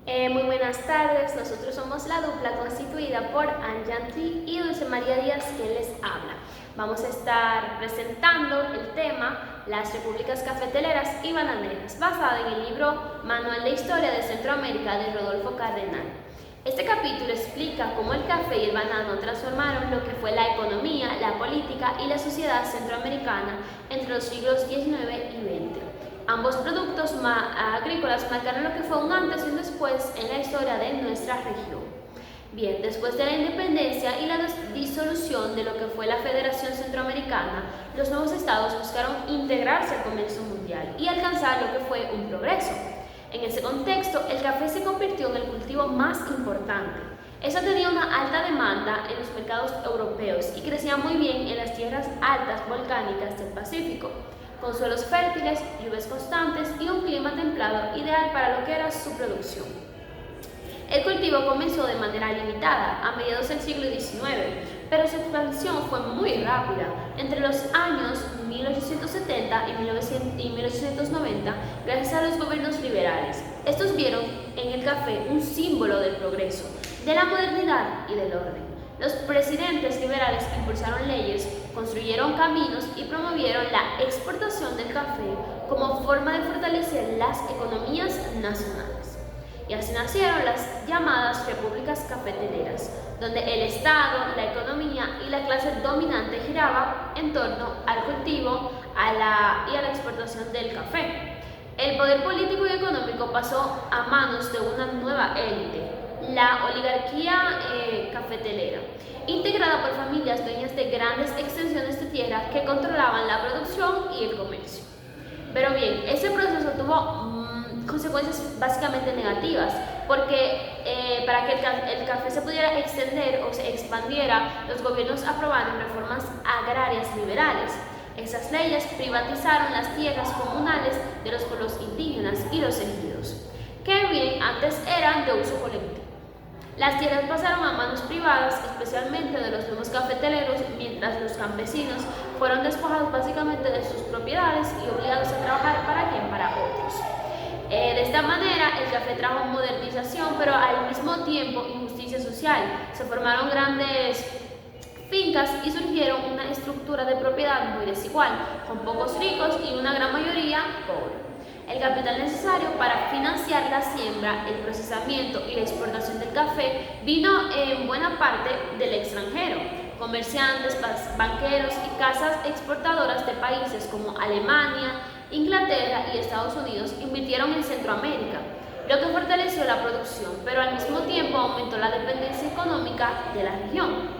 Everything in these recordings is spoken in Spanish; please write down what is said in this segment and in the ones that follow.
Muy buenas tardes, nosotros somos la dupla constituida por Anjanti y Dulce María Díaz, quien les habla. Vamos a estar presentando el tema Las Repúblicas Cafeteleras y Bananeras, basado en el libro Manual de Historia de Centroamérica de Rodolfo Cardenal. Este capítulo explica cómo el café y el banano transformaron lo que fue la economía, la política y la sociedad centroamericana entre los siglos XIX y XX. Ambos productos agrícolas marcaron lo que fue un antes y un después en la historia de nuestra región. Bien, después de la independencia y la disolución de lo que fue la Federación Centroamericana, los nuevos estados buscaron integrarse al comercio mundial y alcanzar lo que fue un progreso. En ese contexto, el café se convirtió en el cultivo más importante. Eso tenía una alta demanda en los mercados europeos y crecía muy bien en las tierras altas volcánicas del Pacífico, con suelos fértiles, lluvias constantes y un clima templado ideal para lo que era su producción. El cultivo comenzó de manera limitada a mediados del siglo XIX, pero su expansión fue muy rápida. Entre los años 1870 y 1890, gracias a los gobiernos liberales, estos vieron en el café un símbolo del progreso, de la modernidad y del orden. Los presidentes liberales impulsaron leyes, construyeron caminos y promovieron la exportación del café como forma de fortalecer las economías nacionales. Y así nacieron las llamadas repúblicas cafeteleras, donde el Estado, la economía y la clase dominante giraba en torno al cultivo y a la exportación del café. El poder político y económico pasó a manos de una nueva élite, la oligarquía cafetelera, integrada por familias dueñas de grandes extensiones de tierra que controlaban la producción y el comercio. Pero bien, ese proceso tuvo consecuencias básicamente negativas, porque para que el café se pudiera extender o se expandiera, los gobiernos aprobaron reformas agrarias liberales. Esas leyes privatizaron las tierras comunales de los pueblos indígenas y los ejidos, que bien antes eran de uso colectivo. Las tierras pasaron a manos privadas, especialmente de los nuevos cafeteleros, mientras los campesinos fueron despojados básicamente de sus propiedades y obligados a trabajar para quién, para otros. De esta manera, el café trajo modernización, pero al mismo tiempo injusticia social. Se formaron grandes fincas y surgieron una estructura de propiedad muy desigual, con pocos ricos y una gran mayoría pobre. El capital necesario para financiar la siembra, el procesamiento y la exportación del café vino en buena parte del extranjero. Comerciantes, banqueros y casas exportadoras de países como Alemania, Inglaterra y Estados Unidos invirtieron en Centroamérica, lo que fortaleció la producción, pero al mismo tiempo aumentó la dependencia económica de la región.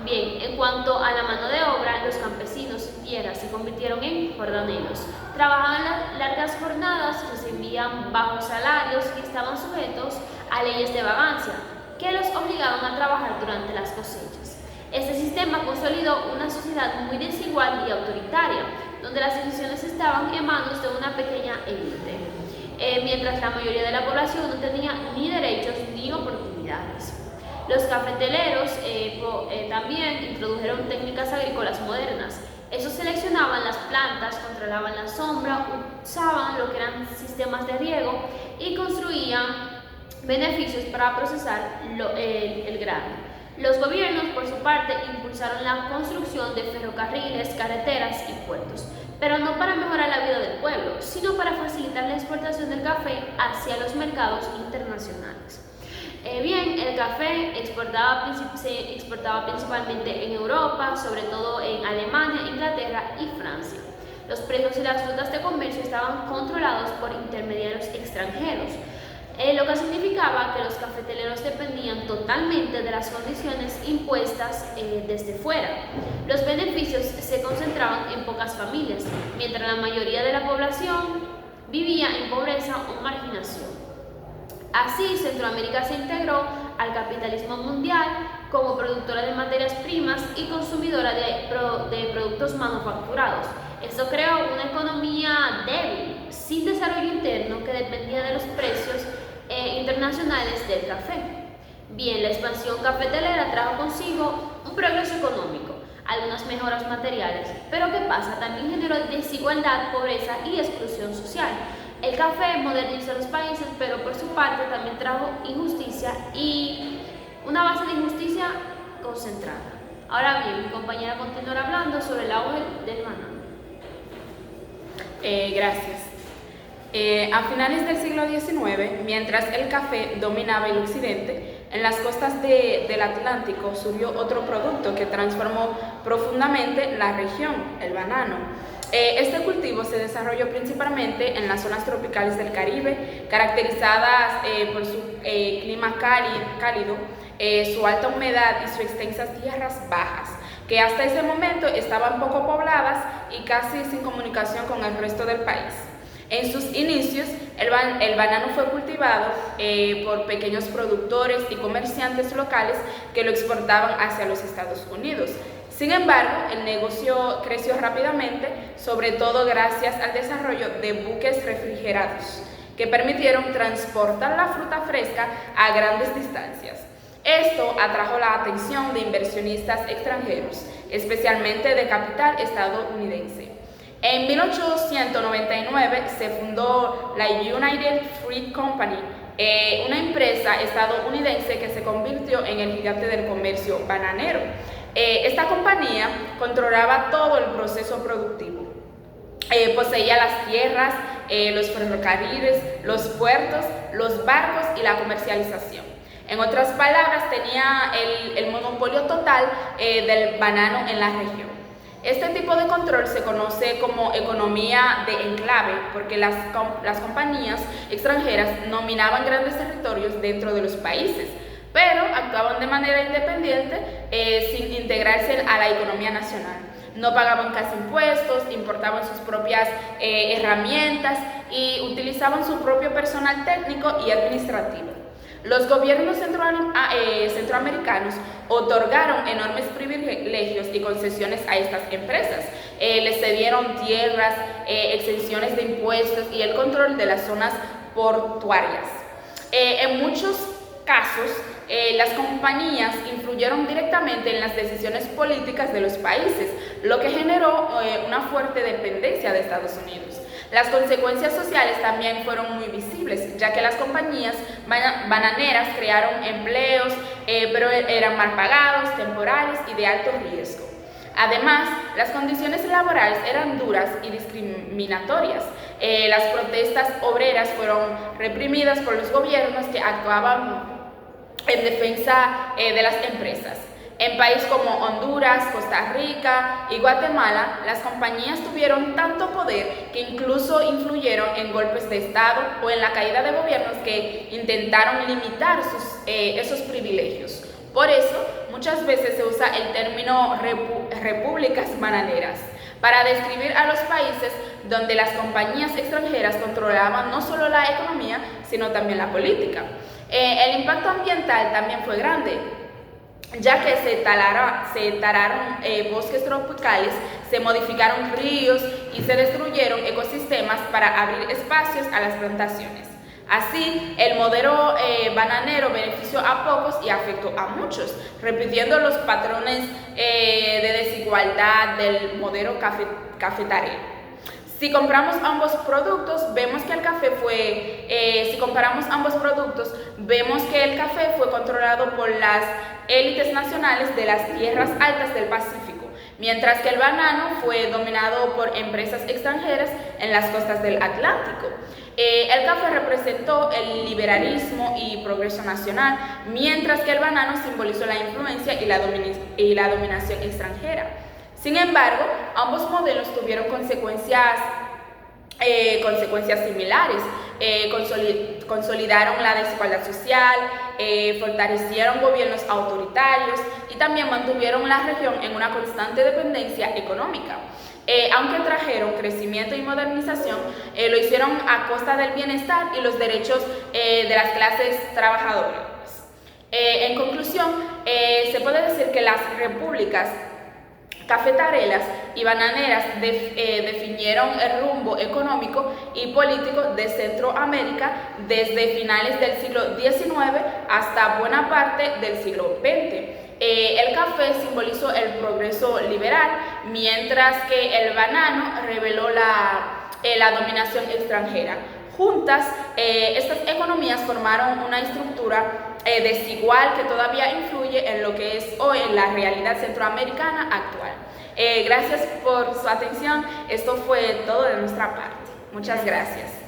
Bien, en cuanto a la mano de obra, los campesinos sin tierra se convirtieron en jornaleros. Trabajaban largas jornadas, recibían bajos salarios y estaban sujetos a leyes de vagancia, que los obligaban a trabajar durante las cosechas. Este sistema consolidó una sociedad muy desigual y autoritaria, donde las decisiones estaban en manos de una pequeña élite, mientras la mayoría de la población no tenía ni derechos ni oportunidades. Los cafeteleros también introdujeron técnicas agrícolas modernas. Ellos seleccionaban las plantas, controlaban la sombra, usaban lo que eran sistemas de riego y construían beneficios para procesar el grano. Los gobiernos, por su parte, impulsaron la construcción de ferrocarriles, carreteras y puertos, pero no para mejorar la vida del pueblo, sino para facilitar la exportación del café hacia los mercados internacionales. Bien, el café se exportaba principalmente en Europa, sobre todo en Alemania, Inglaterra y Francia. Los precios y las rutas de comercio estaban controlados por intermediarios extranjeros, lo que significaba que los cafeteleros dependían totalmente de las condiciones impuestas desde fuera. Los beneficios se concentraban en pocas familias, mientras la mayoría de la población vivía en pobreza o marginación. Así, Centroamérica se integró al capitalismo mundial como productora de materias primas y consumidora de productos manufacturados. Esto creó una economía débil, sin desarrollo interno, que dependía de los precios internacionales del café. Bien, la expansión cafetelera trajo consigo un progreso económico, algunas mejoras materiales, pero ¿qué pasa? También generó desigualdad, pobreza y exclusión social. El café modernizó los países, pero por su parte también trajo injusticia y una base de injusticia concentrada. Ahora bien, mi compañera continuará hablando sobre el auge del banano. Gracias. A finales del siglo XIX, mientras el café dominaba el occidente, en las costas del Atlántico surgió otro producto que transformó profundamente la región, el banano. Este cultivo se desarrolló principalmente en las zonas tropicales del Caribe, caracterizadas por su clima cálido, su alta humedad y sus extensas tierras bajas, que hasta ese momento estaban poco pobladas y casi sin comunicación con el resto del país. En sus inicios, el banano fue cultivado por pequeños productores y comerciantes locales que lo exportaban hacia los Estados Unidos. Sin embargo, el negocio creció rápidamente, sobre todo gracias al desarrollo de buques refrigerados, que permitieron transportar la fruta fresca a grandes distancias. Esto atrajo la atención de inversionistas extranjeros, especialmente de capital estadounidense. En 1899 se fundó la United Fruit Company, una empresa estadounidense que se convirtió en el gigante del comercio bananero. Esta compañía controlaba todo el proceso productivo. Poseía las tierras, los ferrocarriles, los puertos, los barcos y la comercialización. En otras palabras, tenía el monopolio total del banano en la región. Este tipo de control se conoce como economía de enclave porque las compañías extranjeras dominaban grandes territorios dentro de los países, pero actuaban de manera independiente sin integrarse a la economía nacional. No pagaban casi impuestos, importaban sus propias herramientas y utilizaban su propio personal técnico y administrativo. Los gobiernos centroamericanos otorgaron enormes privilegios y concesiones a estas empresas. Les cedieron tierras, exenciones de impuestos y el control de las zonas portuarias. En muchos casos, las compañías influyeron directamente en las decisiones políticas de los países, lo que generó una fuerte dependencia de Estados Unidos. Las consecuencias sociales también fueron muy visibles, ya que las compañías bananeras crearon empleos, pero eran mal pagados, temporales y de alto riesgo. Además, las condiciones laborales eran duras y discriminatorias. Las protestas obreras fueron reprimidas por los gobiernos que actuaban en defensa de las empresas. En países como Honduras, Costa Rica y Guatemala, las compañías tuvieron tanto poder que incluso influyeron en golpes de Estado o en la caída de gobiernos que intentaron limitar esos privilegios. Por eso, muchas veces se usa el término repúblicas bananeras para describir a los países donde las compañías extranjeras controlaban no solo la economía, sino también la política. El impacto ambiental también fue grande, ya que se talaron bosques tropicales, se modificaron ríos y se destruyeron ecosistemas para abrir espacios a las plantaciones. Así, el modelo bananero benefició a pocos y afectó a muchos, repitiendo los patrones de desigualdad del modelo cafetalero. Si comparamos ambos productos, vemos que el café fue controlado por las élites nacionales de las tierras altas del Pacífico, mientras que el banano fue dominado por empresas extranjeras en las costas del Atlántico. El café representó el liberalismo y progreso nacional, mientras que el banano simbolizó la influencia y la dominación extranjera. Sin embargo, ambos modelos tuvieron consecuencias similares. Consolidaron la desigualdad social, fortalecieron gobiernos autoritarios y también mantuvieron la región en una constante dependencia económica. Aunque trajeron crecimiento y modernización, lo hicieron a costa del bienestar y los derechos de las clases trabajadoras. En conclusión, se puede decir que las repúblicas cafetaleras y bananeras definieron el rumbo económico y político de Centroamérica desde finales del siglo XIX hasta buena parte del siglo XX. El café simbolizó el progreso liberal, mientras que el banano reveló la dominación extranjera. Juntas, estas economías formaron una estructura desigual que todavía influye en lo que es hoy en la realidad centroamericana actual. Gracias por su atención. Esto fue todo de nuestra parte. Muchas gracias.